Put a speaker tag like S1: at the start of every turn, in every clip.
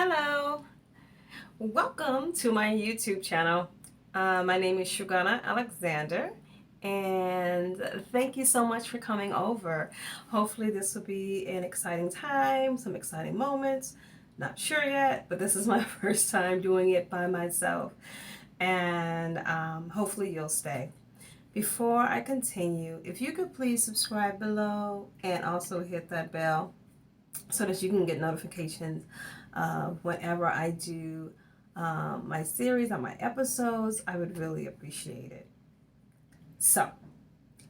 S1: Hello, welcome to my YouTube channel. My name is Shugana Alexander, and thank you so much for coming over. Hopefully, this will be an exciting time, some exciting moments. Not sure yet, but this is my first time doing it by myself, and hopefully, you'll stay. Before I continue, if you could please subscribe below and also hit that bell so that you can get notifications whenever I do my series or my episodes. I would really appreciate it. So,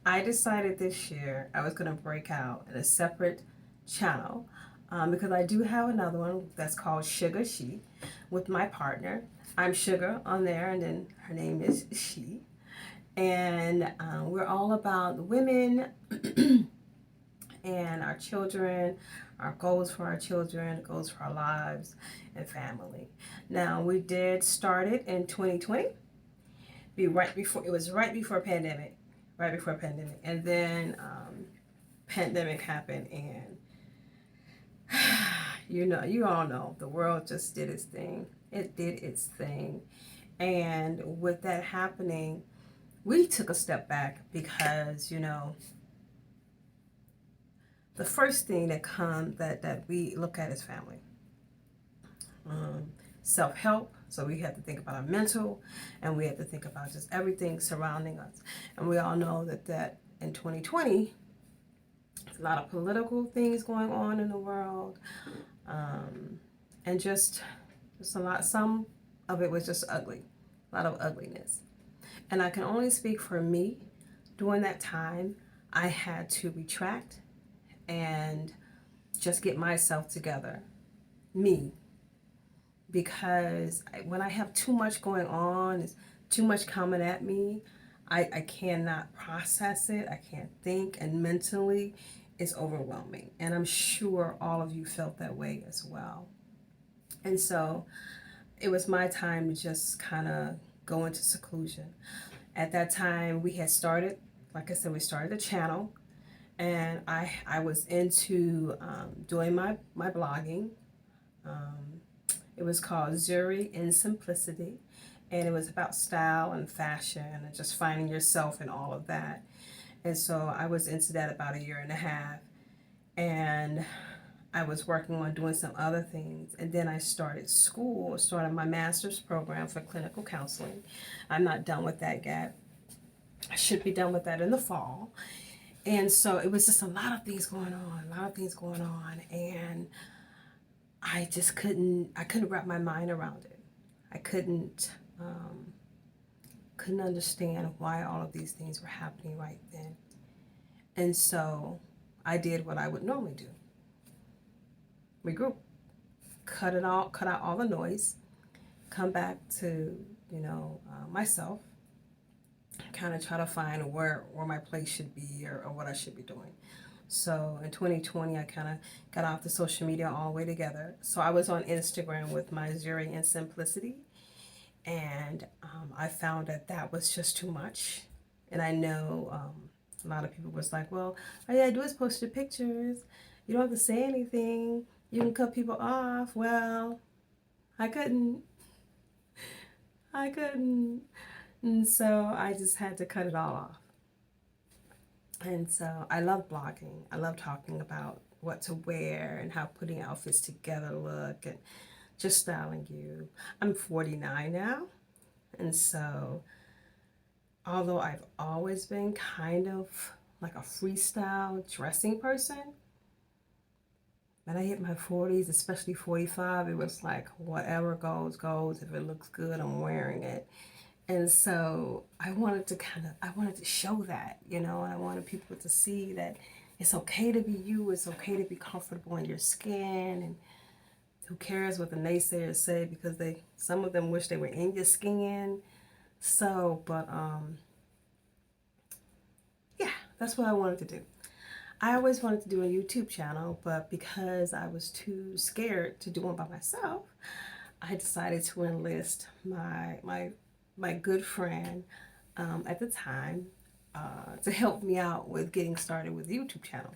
S1: I decided this year I was going to break out in a separate channel because I do have another one that's called Sugar She with my partner. I'm Sugar on there, and then her name is She. And we're all about women and our children, our goals for our children, goals for our lives and family. Now, we did start it in 2020. It was right before pandemic, and then pandemic happened, and you all know the world just did its thing. It did its thing, and with that happening, we took a step back because the first thing that we look at is family, self-help. So we have to think about our mental, and we have to think about just everything surrounding us. And we all know that in 2020, there's a lot of political things going on in the world, and just a lot. Some of it was just ugly, a lot of ugliness. And I can only speak for me. During that time, I had to retract and just get myself together, me, because when I have too much going on, it's too much coming at me, I cannot process it, I can't think, and mentally it's overwhelming. And I'm sure all of you felt that way as well. And so it was my time to just kind of go into seclusion. At that time, we had started, like I said, we started a channel, and I was into doing my blogging. It was called Zuri in Simplicity, and it was about style and fashion and just finding yourself and all of that. And so I was into that about a year and a half, and I was working on doing some other things, and then I started my master's program for clinical counseling. I'm not done with that yet. I should be done with that in the fall. And so it was just a lot of things going on, and I couldn't wrap my mind around it. I couldn't understand why all of these things were happening right then. And so I did what I would normally do. Regroup, cut out all the noise, come back to, myself, kind of try to find where my place should be, or what I should be doing. So in 2020, I kind of got off the social media all the way together. So I was on Instagram with my Zuri in Simplicity, and I found that was just too much. And I know a lot of people was like, well, all you gotta do is post your pictures. You don't have to say anything. You can cut people off. Well, I couldn't. I couldn't. And so I just had to cut it all off. And so I love blogging. I love talking about what to wear and how putting outfits together look and just styling you. I'm 49 now. And so although I've always been kind of like a freestyle dressing person, when I hit my 40s, especially 45, it was like whatever goes, goes. If it looks good, I'm wearing it. And so I wanted to show that, and I wanted people to see that it's okay to be you, it's okay to be comfortable in your skin, and who cares what the naysayers say, because some of them wish they were in your skin. So, but yeah, that's what I wanted to do. I always wanted to do a YouTube channel, but because I was too scared to do one by myself, I decided to enlist my good friend at the time to help me out with getting started with the YouTube channel.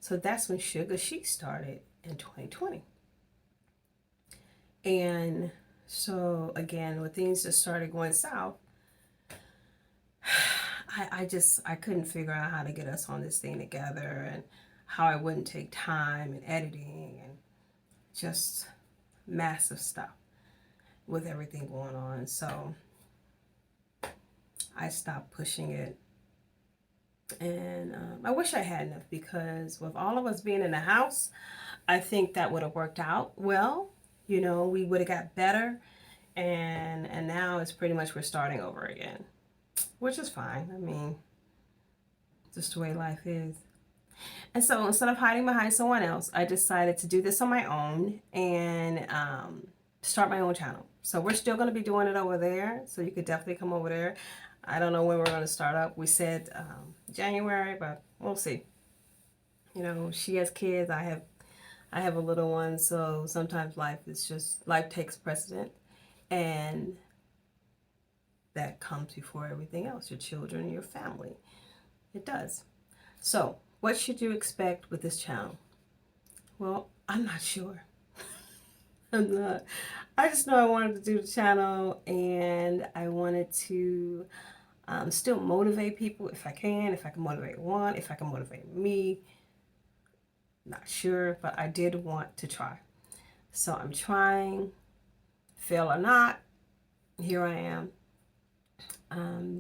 S1: So that's when Sugar She started in 2020. And so again, when things just started going south, I couldn't figure out how to get us on this thing together, and how I wouldn't take time and editing and just massive stuff with everything going on. So I stopped pushing it. And I wish I hadn't, because with all of us being in the house, I think that would have worked out well. You know, we would have got better. And now it's pretty much we're starting over again, which is fine. I mean, just the way life is. And so instead of hiding behind someone else, I decided to do this on my own and start my own channel. So we're still going to be doing it over there. So you could definitely come over there. I don't know when we're going to start up. We said January, but we'll see. You know, she has kids. I have a little one. So sometimes life takes precedent. And that comes before everything else, your children, your family. It does. So what should you expect with this channel? Well, I'm not sure. I'm not. I just know I wanted to do the channel, and I wanted to still motivate people if I can motivate one, if I can motivate me. Not sure, but I did want to try. So I'm trying, fail or not, here I am.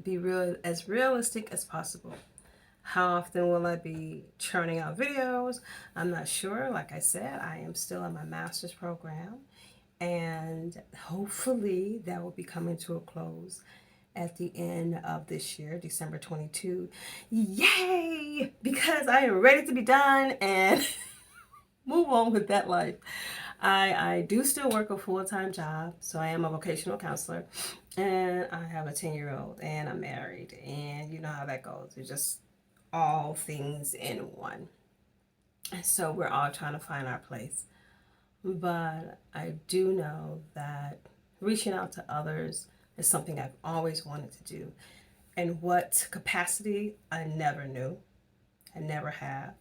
S1: Be as realistic as possible. How often will I be churning out videos? I'm not sure. Like I said, I am still in my master's program, and hopefully that will be coming to a close at the end of this year, December 22. Yay! Because I am ready to be done and move on with that life. I do still work a full-time job, so I am a vocational counselor, and I have a 10-year-old, and I'm married, and you know how that goes. It's just all things in one. And so we're all trying to find our place. But I do know that reaching out to others is something I've always wanted to do. And what capacity, I never knew. I never have.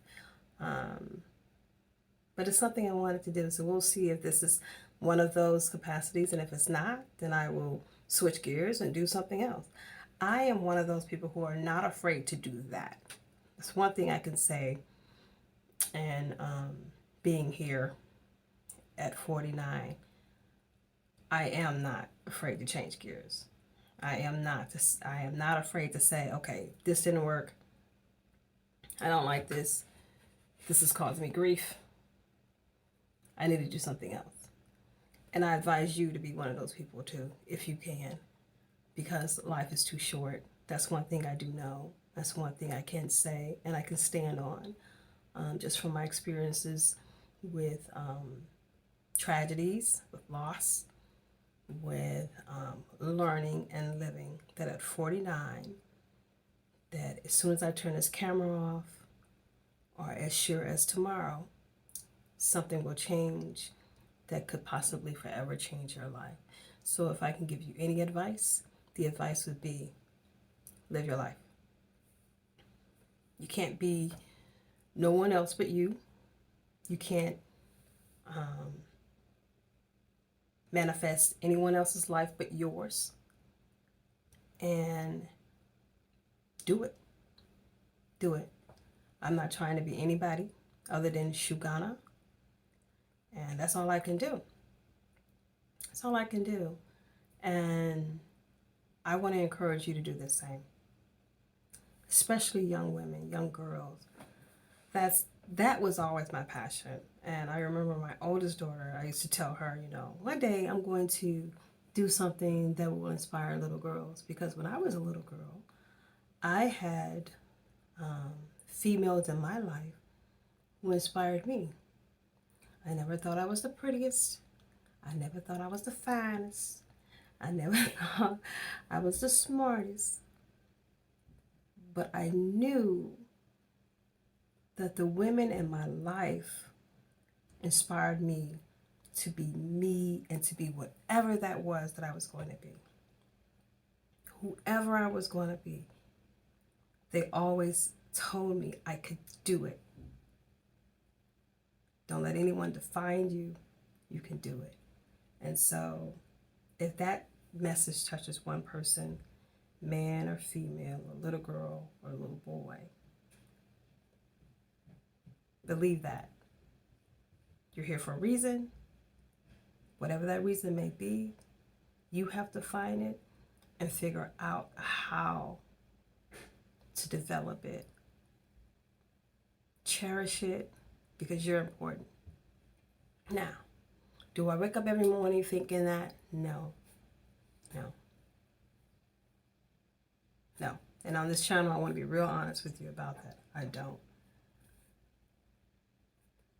S1: But it's something I wanted to do. So we'll see if this is one of those capacities. And if it's not, then I will switch gears and do something else. I am one of those people who are not afraid to do that. That's one thing I can say. And being here at 49, I am not afraid to change gears. I am not afraid to say, okay, this didn't work. I don't like this. This has caused me grief. I need to do something else. And I advise you to be one of those people too, if you can, because life is too short. That's one thing I do know. That's one thing I can say and I can stand on, just from my experiences with tragedies, with loss, with learning and living, that at 49, that as soon as I turn this camera off, or as sure as tomorrow, something will change that could possibly forever change your life. So if I can give you any advice, the advice would be live your life. You can't be no one else but you. You can't manifest anyone else's life but yours. And do it. Do it. I'm not trying to be anybody other than Shugana. And that's all I can do. That's all I can do. And I want to encourage you to do the same. Especially young women, young girls. That was always my passion. And I remember my oldest daughter, I used to tell her, you know, one day I'm going to do something that will inspire little girls. Because when I was a little girl, I had females in my life who inspired me. I never thought I was the prettiest. I never thought I was the finest. I never thought I was the smartest. But I knew that the women in my life inspired me to be me and to be whatever that was that I was going to be. Whoever I was going to be, they always told me I could do it. Don't let anyone define you. You can do it. And so if that message touches one person, man or female, a little girl or a little boy, believe that. You're here for a reason. Whatever that reason may be, you have to find it and figure out how to develop it. Cherish it because you're important. Now, do I wake up every morning thinking that? No. And on this channel, I want to be real honest with you about that. I don't.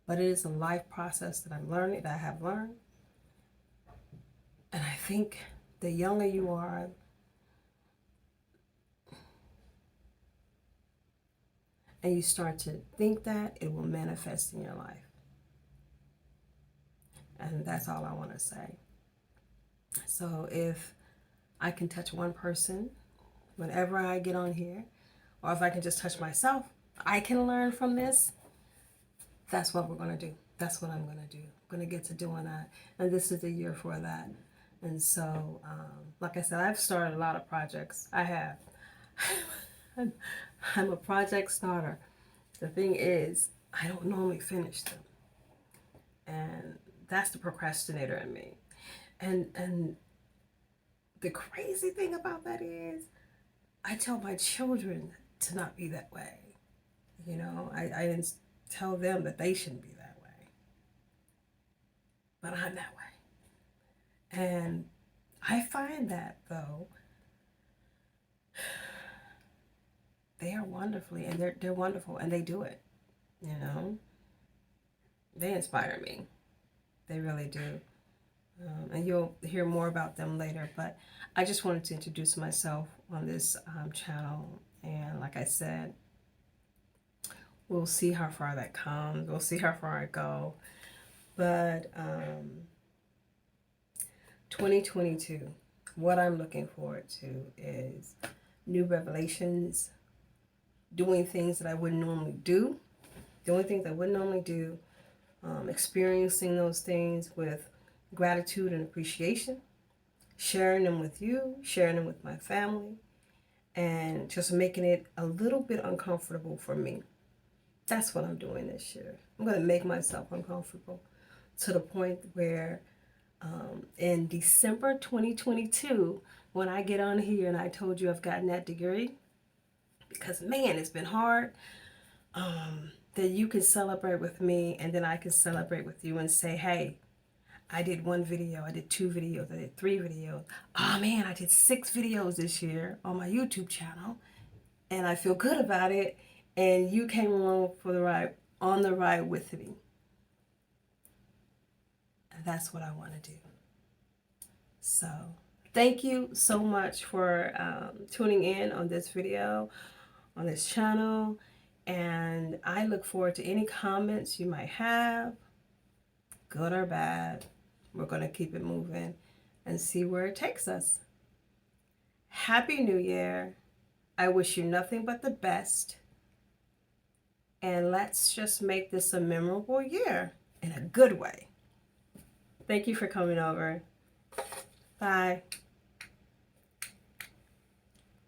S1: But it is a life process that I'm learning, that I have learned. And I think the younger you are, and you start to think that, it will manifest in your life. And that's all I want to say. So if I can touch one person whenever I get on here, or if I can just touch myself, I can learn from this, that's what we're going to do. That's what I'm going to do. I'm going to get to doing that. And this is the year for that. And so, like I said, I've started a lot of projects. I have. I'm a project starter. The thing is, I don't normally finish them. And that's the procrastinator in me. And the crazy thing about that is, I tell my children to not be that way. You know, I didn't tell them that they shouldn't be that way. But I'm that way. And I find that, though, they are wonderfully, and they're wonderful, and they do it, you know. They inspire me. They really do. And you'll hear more about them later, but I just wanted to introduce myself on this channel. And like I said, we'll see how far that comes. We'll see how far I go. But 2022, what I'm looking forward to is new revelations, doing things that I wouldn't normally do, experiencing those things with gratitude and appreciation, sharing them with you, sharing them with my family, and just making it a little bit uncomfortable for me. That's what I'm doing this year. I'm going to make myself uncomfortable to the point where in December 2022, when I get on here and I told you I've gotten that degree, because man, it's been hard, that you can celebrate with me, and then I can celebrate with you and say, hey, I did 1 video, I did 2 videos, I did 3 videos. Oh man, I did 6 videos this year on my YouTube channel, and I feel good about it, and you came along for the ride, on the ride with me. And that's what I want to do. So thank you so much for tuning in on this video, on this channel, and I look forward to any comments you might have, good or bad. We're going to keep it moving and see where it takes us. Happy New Year. I wish you nothing but the best. And let's just make this a memorable year in a good way. Thank you for coming over. Bye.